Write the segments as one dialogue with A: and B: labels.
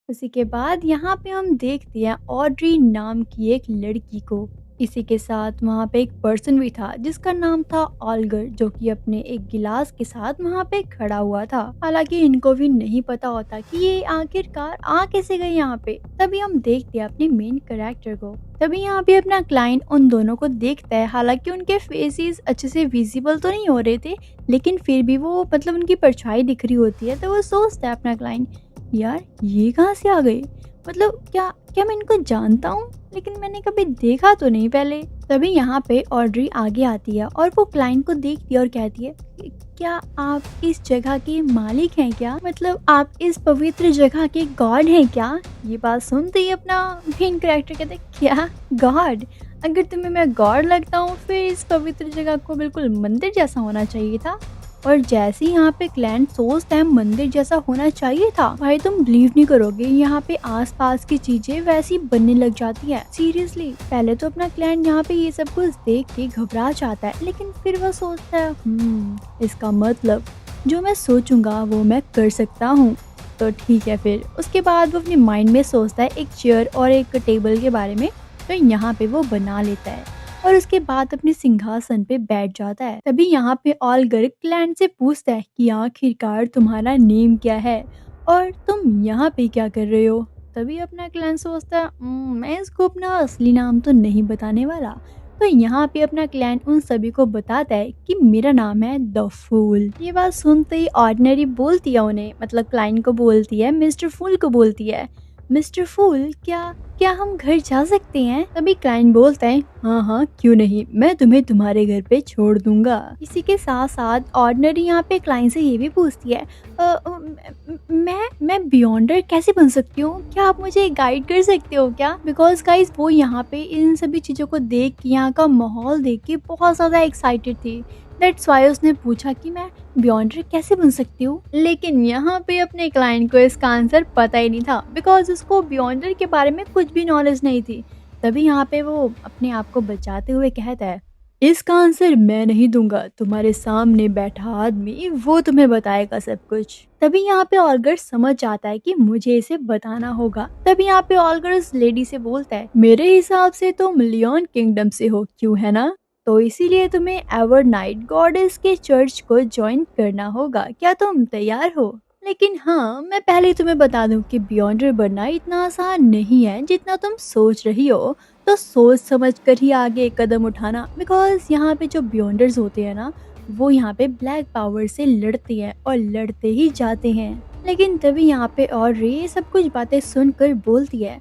A: उसी के बाद यहाँ पे हम देखते हैं ऑड्री नाम की एक लड़की को। इसी के साथ वहाँ पे एक पर्सन भी था जिसका नाम था ऑल्गर, जो कि अपने एक गिलास के साथ वहाँ पे खड़ा हुआ था। हालांकि इनको भी नहीं पता होता कि ये आखिरकार आ कैसे गए यहाँ पे। तभी हम देखते हैं अपने मेन कैरेक्टर को। तभी यहाँ पे अपना क्लाइंट उन दोनों को देखता है। हालांकि उनके फेसेस अच्छे से विजिबल तो नहीं हो रहे थे, लेकिन फिर भी वो मतलब उनकी परछाई दिख रही होती है। तो वो सोचता है अपना क्लाइंट, यार ये कहाँ से आ गए, मतलब क्या क्या मैं इनको जानता हूँ, लेकिन मैंने कभी देखा तो नहीं पहले। तभी यहाँ पे ऑड्री आगे आती है और वो क्लाइंट को देखती है और कहती है, क्या आप इस जगह के मालिक हैं क्या, मतलब आप इस पवित्र जगह के गॉड हैं क्या। ये बात सुनते ही अपना मेन कैरेक्टर कहते हैं, क्या गॉड, अगर तुम्हें मैं गॉड लगता हूँ फिर इस पवित्र जगह को बिल्कुल मंदिर जैसा होना चाहिए था। और जैसे ही यहाँ पे क्लाइंट सोचता है मंदिर जैसा होना चाहिए था, भाई तुम बिलीव नहीं करोगे, यहाँ पे आसपास की चीजें वैसी बनने लग जाती है। सीरियसली पहले तो अपना क्लाइंट यहाँ पे ये सब कुछ देख के घबरा जाता है, लेकिन फिर वह सोचता है इसका मतलब जो मैं सोचूंगा वो मैं कर सकता हूँ, तो ठीक है। फिर उसके बाद वो अपने माइंड में सोचता है एक चेयर और एक टेबल के बारे में, तो यहाँ पे वो बना लेता है और उसके बाद अपने सिंहासन पे बैठ जाता है। तभी यहाँ पे ऑल्गर क्लैंड से पूछता है कि आखिरकार तुम्हारा नेम क्या है और तुम यहाँ पे क्या कर रहे हो। तभी अपना क्लैंड सोचता है, मैं इसको अपना असली नाम तो नहीं बताने वाला। तो यहाँ पे अपना क्लैंड उन सभी को बताता है कि मेरा नाम है द फूल। ये बात सुनते ही ऑर्डिनरी बोलती है उन्हें, मतलब क्लाइंट को बोलती है, मिस्टर फूल को बोलती है, मिस्टर फूल क्या क्या हम घर जा सकते हैं। तभी क्लाइंट बोलता है, हाँ हाँ क्यों नहीं, मैं तुम्हें तुम्हारे घर पे छोड़ दूंगा। इसी के साथ साथ ऑर्डिनरी यहाँ पे क्लाइंट से ये भी पूछती है, मैं बियॉन्डर कैसे बन सकती हूँ, क्या आप मुझे गाइड कर सकते हो क्या। बिकॉज गाइज वो यहाँ पे इन सभी चीज़ों को देख के, यहाँ का माहौल देख के बहुत ज़्यादा एक्साइटेड थी। दैट्स वाई उसने पूछा कि मैं बियॉन्डर कैसे बन सकती हूँ। लेकिन यहाँ पे अपने क्लाइंट को इसका आंसर पता ही नहीं था, बिकॉज उसको बियॉन्डर के बारे में कुछ भी नॉलेज नहीं थी। तभी यहाँ पे वो अपने आप को बचाते हुए कहता है, इसका आंसर मैं नहीं दूंगा, तुम्हारे सामने बैठा आदमी वो तुम्हें बताएगा सब कुछ। तभी यहाँ पे ऑल्गर समझ जाता है कि मुझे इसे बताना होगा। तभी यहाँ पे ऑल्गर उस लेडी से बोलता है, मेरे हिसाब से तुम लियोन किंगडम से हो, क्यों है ना, तो इसीलिए तुम्हें एवरनाइट गॉडेस के चर्च को ज्वाइन करना होगा, क्या तुम तैयार हो। लेकिन हाँ, मैं पहले तुम्हें बता दूं कि बियॉन्डर बनना इतना आसान नहीं है जितना तुम सोच रही हो। तो सोच समझ कर ही आगे कदम उठाना, बिकॉज यहाँ पे जो बियॉन्डर्स होते हैं ना, वो यहाँ पे ब्लैक पावर से लड़ते हैं और लड़ते ही जाते हैं। लेकिन तभी यहाँ पे और ये सब कुछ बातें सुनकर बोलती है,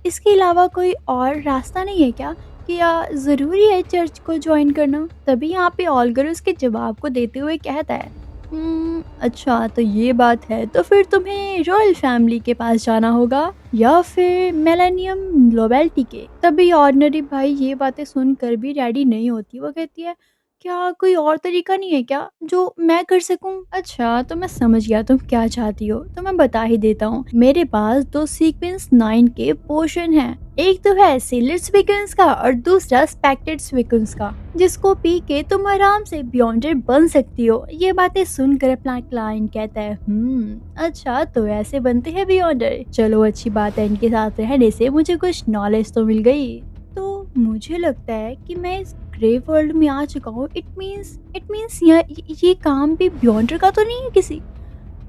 A: इसके अलावा कोई और रास्ता नहीं है क्या, क्या जरूरी है चर्च को ज्वाइन करना। तभी यहाँ पे ऑल्गर उसके जवाब को देते हुए कहता है, अच्छा तो ये बात है, तो फिर तुम्हें रॉयल फैमिली के पास जाना होगा या फिर मिलेनियम लॉयल्टी के। तभी ऑर्डिनरी भाई ये बातें सुनकर भी रेडी नहीं होती। वो कहती है, क्या कोई और तरीका नहीं है क्या जो मैं कर सकूं। अच्छा तो मैं समझ गया तुम क्या चाहती हो, तो मैं बता ही देता हूँ। मेरे पास दो सीक्वेंस 9 के पोशन हैं। एक तो है सिलर स्वीकेंस का और दूसरा स्पेक्टेड स्वीकेंस का, जिसको पी के तुम आराम से बियॉन्डर बन सकती हो। ये बातें सुनकर अपना क्लाइंट कहता है, अच्छा तो ऐसे बनते हैं बियॉन्डर, चलो अच्छी बात है, इनके साथ रहने से मुझे कुछ नॉलेज तो मिल गई। तो मुझे लगता है कि मैं इस ग्रे वर्ल्ड में आ चुका हूँ। इट मीन्स ये काम भी बियॉन्डर का तो नहीं है किसी,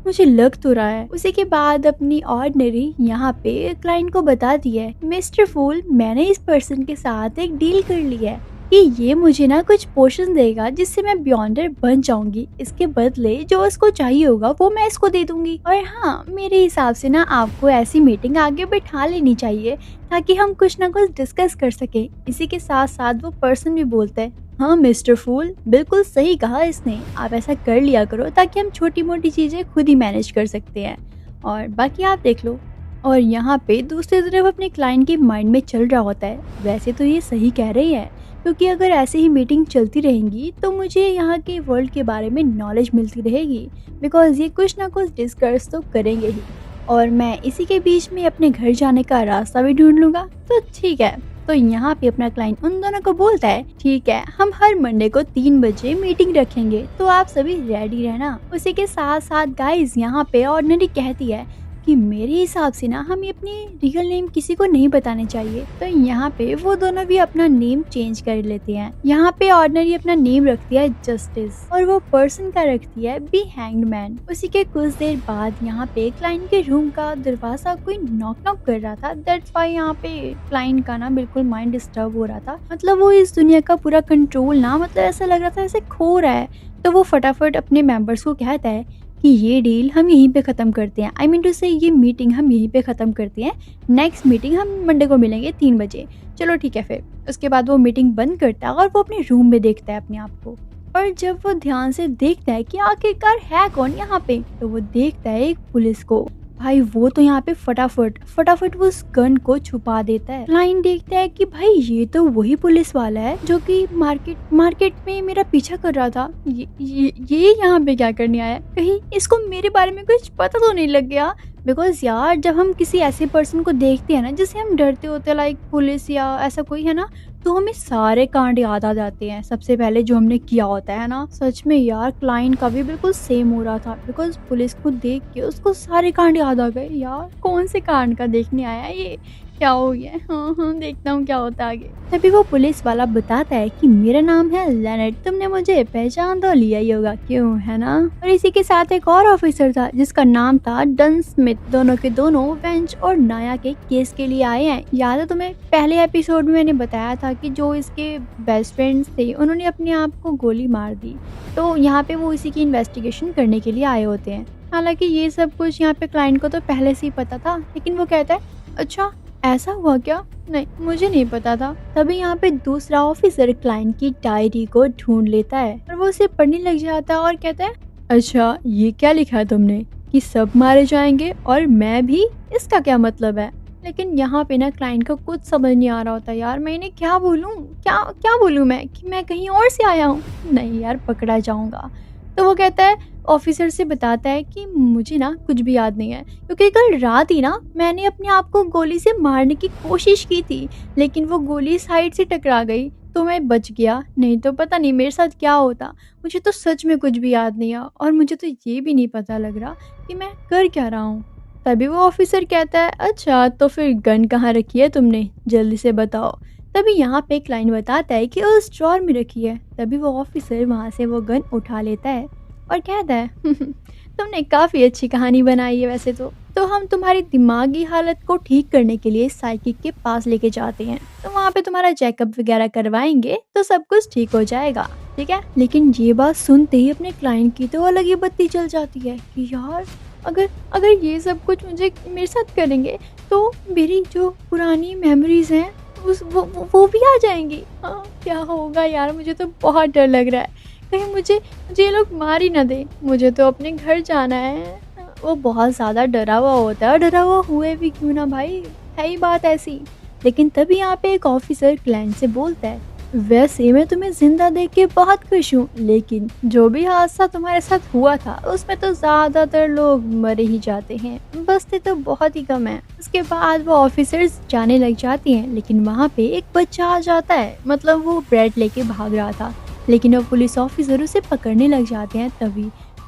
A: मुझे लग तो रहा है। उसी के बाद अपनी ऑर्डिनरी यहाँ पे क्लाइंट को बताती है, मिस्टर फूल मैंने इस पर्सन के साथ एक डील कर ली है कि ये मुझे ना कुछ पोशन देगा जिससे मैं बियॉन्डर बन जाऊंगी। इसके बदले जो इसको चाहिए होगा वो मैं इसको दे दूंगी। और हाँ, मेरे हिसाब से ना आपको ऐसी मीटिंग आगे बैठा लेनी चाहिए ताकि हम कुछ ना कुछ डिस्कस कर सके। इसी के साथ साथ वो पर्सन भी बोलता है, हाँ मिस्टर फूल बिल्कुल सही कहा इसने, आप ऐसा कर लिया करो ताकि हम छोटी मोटी चीजें खुद ही मैनेज कर सकते हैं और बाकी आप देख लो। और यहाँ पे दूसरी तरफ अपने क्लाइंट के माइंड में चल रहा होता है, वैसे तो ये सही कह रही है, क्योंकि अगर ऐसे ही मीटिंग चलती रहेंगी तो मुझे यहाँ के वर्ल्ड के बारे में नॉलेज मिलती रहेगी, बिकॉज ये कुछ ना कुछ डिस्कस तो करेंगे ही और मैं इसी के बीच में अपने घर जाने का रास्ता भी ढूंढ लूंगा। तो ठीक है, तो यहाँ पे अपना क्लाइंट उन दोनों को बोलता है, ठीक है हम हर मंडे को 3 बजे मीटिंग रखेंगे, तो आप सभी रेडी रहना। उसी के साथ साथ गाइस यहाँ पे ऑर्डिनरी कहती है, कि मेरे हिसाब से ना हमें अपने रियल नेम किसी को नहीं बताने चाहिए। तो यहाँ पे वो दोनों भी अपना नेम चेंज कर लेते हैं। यहाँ पे ऑर्डिनरी अपना नेम रखती है जस्टिस और वो पर्सन का रखती है बी हैंग्ड मैन। उसी के कुछ देर बाद यहाँ पे क्लाइंट के रूम का दरवाजा कोई नॉक नॉक कर रहा था। दैट्स व्हाई यहाँ पे क्लाइंट का ना बिल्कुल माइंड डिस्टर्ब हो रहा था। मतलब वो इस दुनिया का पूरा कंट्रोल ना मतलब ऐसा लग रहा था ऐसे खो रहा है। तो वो फटाफट अपने मेंबर्स को कहता है कि ये डील हम यहीं पे ख़त्म करते हैं। आई मीन टू से ये मीटिंग हम यहीं पे ख़त्म करते हैं। नेक्स्ट मीटिंग हम मंडे को मिलेंगे 3 बजे। चलो ठीक है फिर। उसके बाद वो मीटिंग बंद करता है और वो अपने रूम में देखता है अपने आप को। और जब वो ध्यान से देखता है कि आखिरकार है कौन यहाँ पे, तो वो देखता है एक पुलिस को। भाई वो तो यहाँ पे फटाफट वो उस गन को छुपा देता है। क्लाइंट देखता है कि भाई ये तो वही पुलिस वाला है जो कि मार्केट में मेरा पीछा कर रहा था। ये यहाँ पे क्या करने आया? कहीं इसको मेरे बारे में कुछ पता तो नहीं लग गया? बिकॉज यार जब हम किसी ऐसे पर्सन को देखते हैं ना जिससे हम डरते होते हैं, लाइक पुलिस या ऐसा कोई है ना, तो हमें सारे कांड याद आ जाते हैं सबसे पहले जो हमने किया होता है ना। सच में यार क्लाइंट का भी बिल्कुल सेम हो रहा था। बिकॉज पुलिस को देख के उसको सारे कांड याद आ गए। यार कौन से कांड का देखने आया ये? क्या हो गया? हाँ देखता हूँ क्या होता है आगे। तभी वो पुलिस वाला बताता है कि मेरा नाम है लेनर्ड, तुमने मुझे पहचान तो लिया ही होगा, क्यों है ना? और इसी के साथ एक और ऑफिसर था जिसका नाम था डन स्मिथ। दोनों के दोनों वेंच और नाया के केस के लिए आए हैं। याद है तुम्हें पहले एपिसोड में मैंने बताया था कि जो इसके बेस्ट फ्रेंड्स थे उन्होंने अपने आप को गोली मार दी। तो यहाँ पे वो इसी की इन्वेस्टिगेशन करने के लिए आए होते हैं। हालांकि ये सब कुछ यहाँ पे क्लाइंट को तो पहले से ही पता था, लेकिन वो कहता है अच्छा ऐसा हुआ क्या? नहीं मुझे नहीं पता था। तभी यहाँ पे दूसरा ऑफिसर क्लाइंट की डायरी को ढूंढ लेता है और वो उसे पढ़ने लग जाता है और कहता है अच्छा ये क्या लिखा है तुमने कि सब मारे जाएंगे और मैं भी, इसका क्या मतलब है? लेकिन यहाँ पे ना क्लाइंट को कुछ समझ नहीं आ रहा होता। यार मैं इन्हें क्या बोलूँ, क्या बोलूँ मैं कि मैं कहीं और से आया हूँ? नहीं यार पकड़ा जाऊंगा। तो वो कहता है, ऑफिसर से बताता है कि मुझे ना कुछ भी याद नहीं है, क्योंकि कल रात ही ना मैंने अपने आप को गोली से मारने की कोशिश की थी, लेकिन वो गोली साइड से टकरा गई तो मैं बच गया, नहीं तो पता नहीं मेरे साथ क्या होता। मुझे तो सच में कुछ भी याद नहीं है और मुझे तो ये भी नहीं पता लग रहा कि मैं कर क्या रहा हूँ। तभी वो ऑफिसर कहता है अच्छा तो फिर गन कहाँ रखी है तुमने, जल्दी से बताओ। तभी यहाँ पे एक लाइन बताता है कि उस ड्रॉर में रखी है। तभी वो ऑफिसर वहाँ से वो गन उठा लेता है और कहता है तुमने काफ़ी अच्छी कहानी बनाई है वैसे तो हम तुम्हारी दिमागी हालत को ठीक करने के लिए साइकिक के पास लेके जाते हैं, तो वहाँ पे तुम्हारा चेकअप वगैरह करवाएंगे तो सब कुछ ठीक हो जाएगा, ठीक है? लेकिन ये बात सुनते ही अपने क्लाइंट की तो अलग ही बत्ती चल जाती है कि यार अगर ये सब कुछ मुझे मेरे साथ करेंगे तो मेरी जो पुरानी मेमोरीज हैं वो भी आ जाएंगी। हाँ क्या होगा यार, मुझे तो बहुत डर लग रहा है, कहीं मुझे ये लोग मार ही ना दे, मुझे तो अपने घर जाना है। वो बहुत ज़्यादा डरा हुआ होता है और डरा हुआ हुए भी क्यों ना भाई, है ही बात ऐसी। लेकिन तभी यहाँ पे एक ऑफिसर क्लाइंट से बोलता है वैसे मैं तुम्हें जिंदा देख के बहुत खुश हूँ, लेकिन जो भी हादसा तुम्हारे साथ हुआ था उसमें तो ज़्यादातर लोग मरे ही जाते हैं, बसते तो बहुत ही कम है। उसके बाद वो ऑफिसर्स जाने लग जाती हैं, लेकिन वहाँ पे एक बच्चा आ जाता है। मतलब वो ब्रेड लेके भाग रहा था, लेकिन वो पुलिस ऑफिसर उसे पकड़ने लग जाते हैं।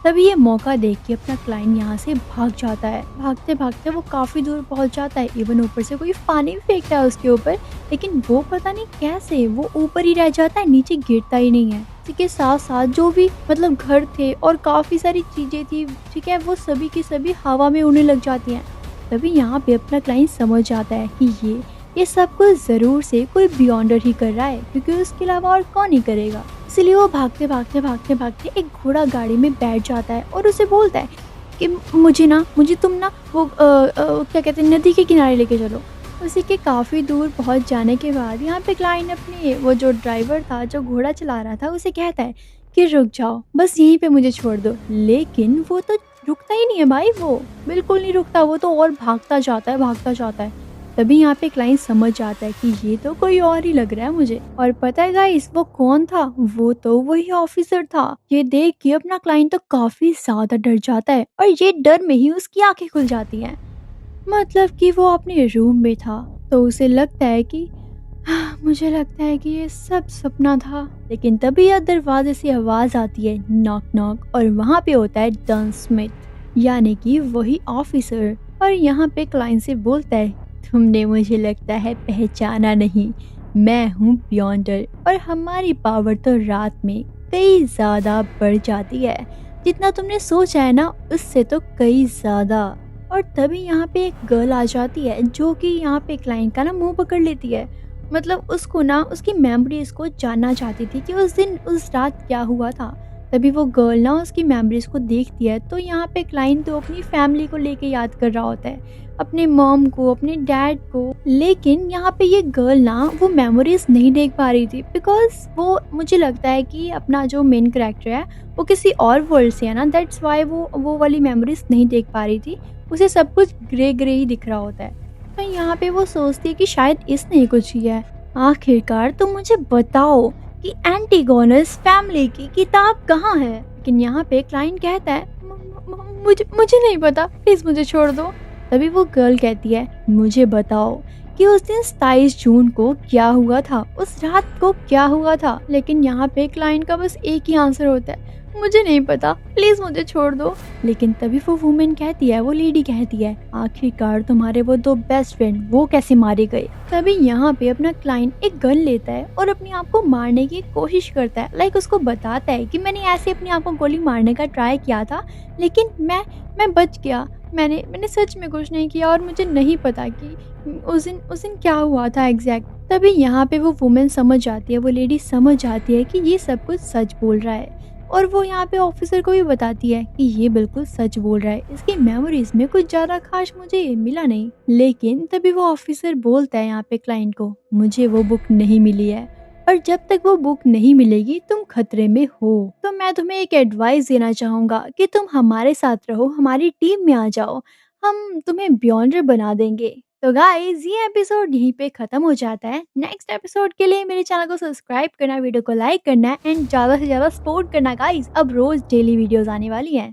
A: तभी ये मौका देख के अपना क्लाइंट यहाँ से भाग जाता है। भागते भागते वो काफ़ी दूर पहुँच जाता है। इवन ऊपर से कोई पानी भी फेंकता है उसके ऊपर, लेकिन वो पता नहीं कैसे वो ऊपर ही रह जाता है, नीचे गिरता ही नहीं है। इसी के साथ साथ जो भी मतलब घर थे और काफ़ी सारी चीज़ें थी, ठीक है, वो सभी की सभी हवा में उड़ने लग जाती हैं। तभी यहाँ पे अपना क्लाइंट समझ जाता है कि ये सब कुछ ज़रूर से कोई बियॉन्डर ही कर रहा है, क्योंकि उसके अलावा और कौन ही करेगा। इसलिए वो भागते एक घोड़ा गाड़ी में बैठ जाता है और उसे बोलता है कि मुझे तुम ना वो क्या कहते हैं, नदी के किनारे लेके चलो। उसी के काफ़ी दूर पहुंच जाने के बाद यहाँ पे क्लाइंट अपने वो जो ड्राइवर था जो घोड़ा चला रहा था उसे कहता है कि रुक जाओ, बस यहीं पे मुझे छोड़ दो। लेकिन वो तो रुकता ही नहीं है भाई, वो बिल्कुल नहीं रुकता, वो तो और भागता जाता है। तभी यहाँ पे क्लाइंट समझ जाता है कि ये तो कोई और ही लग रहा है मुझे। और पता है गाइस वो कौन था? वो तो वही ऑफिसर था। ये देख के अपना क्लाइंट तो काफी ज्यादा डर जाता है और ये डर में ही उसकी आंखें खुल जाती हैं। मतलब कि वो अपने रूम में था, तो उसे लगता है कि मुझे लगता है कि ये सब सपना था। लेकिन तभी यह दरवाजे से आवाज आती है, नॉक नॉक, और वहाँ पे होता है डन स्मिथ, यानी कि वही ऑफिसर। और यहाँ पे क्लाइंट से बोलता है, तुमने मुझे लगता है पहचाना नहीं, मैं हूँ बियॉन्डर और हमारी पावर तो रात में कई ज़्यादा बढ़ जाती है। जितना तुमने सोचा है ना उससे तो कई ज़्यादा। और तभी यहाँ पे एक गर्ल आ जाती है जो कि यहाँ पे क्लाइंट का ना मुंह पकड़ लेती है। मतलब उसको ना उसकी मेमोरीज को जानना चाहती थी कि उस दिन उस रात क्या हुआ था। तभी वो गर्ल ना उसकी मेमोरीज को देखती है तो यहाँ पे क्लाइंट तो अपनी फैमिली को लेके याद कर रहा होता है, अपने मॉम को, अपने डैड को। लेकिन यहाँ पे ये गर्ल ना वो मेमोरीज नहीं देख पा रही थी बिकॉज वो, मुझे लगता है कि अपना जो मेन कैरेक्टर है वो किसी और वर्ल्ड से है ना, दैट्स वाई वो वाली मेमोरीज नहीं देख पा रही थी। उसे सब कुछ ग्रे ग्रे ही दिख रहा होता है। तो यहाँ पे वो सोचती है कि शायद इसने ही कुछ किया है। आखिरकार तुम मुझे बताओ कि एंटीगोनस फैमिली की किताब कहाँ है। लेकिन यहाँ पे क्लाइंट कहता है, मुझे मुझे नहीं पता, प्लीज मुझे छोड़ दो। तभी वो गर्ल कहती है, मुझे बताओ कि उस दिन 27 जून को क्या हुआ था, उस रात को क्या हुआ था। लेकिन यहाँ पे क्लाइंट का बस एक ही आंसर होता है, मुझे नहीं पता, प्लीज मुझे छोड़ दो। लेकिन तभी वो वुमेन कहती है, वो लेडी कहती है, आखिरकार तुम्हारे वो दो बेस्ट फ्रेंड वो कैसे मारे गए। तभी यहाँ पे अपना क्लाइंट एक गन लेता है और अपने आप को मारने की कोशिश करता है। लाइक उसको बताता है कि मैंने ऐसे अपने आप को गोली मारने का ट्राई किया था, लेकिन मैं बच गया। मैंने सच में कुछ नहीं किया और मुझे नहीं पता कि उस दिन क्या हुआ था एग्जैक्ट। तभी यहाँ पे वो वुमेन समझ जाती है, वो लेडी समझ जाती है कि ये सब कुछ सच बोल रहा है। और वो यहाँ पे ऑफिसर को भी बताती है कि ये बिल्कुल सच बोल रहा है, इसकी मेमोरीज में कुछ ज्यादा खास मुझे मिला नहीं। लेकिन तभी वो ऑफिसर बोलता है यहाँ पे क्लाइंट को, मुझे वो बुक नहीं मिली है और जब तक वो बुक नहीं मिलेगी तुम खतरे में हो। तो मैं तुम्हें एक एडवाइस देना चाहूंगा कि तुम हमारे साथ रहो, हमारी टीम में आ जाओ, हम तुम्हें बियॉन्डर बना देंगे। तो गाइज ये एपिसोड यहीं पे खत्म हो जाता है। नेक्स्ट एपिसोड के लिए मेरे चैनल को सब्सक्राइब करना, वीडियो को लाइक करना एंड ज्यादा से ज्यादा सपोर्ट करना गाइज। अब रोज डेली वीडियोस आने वाली हैं।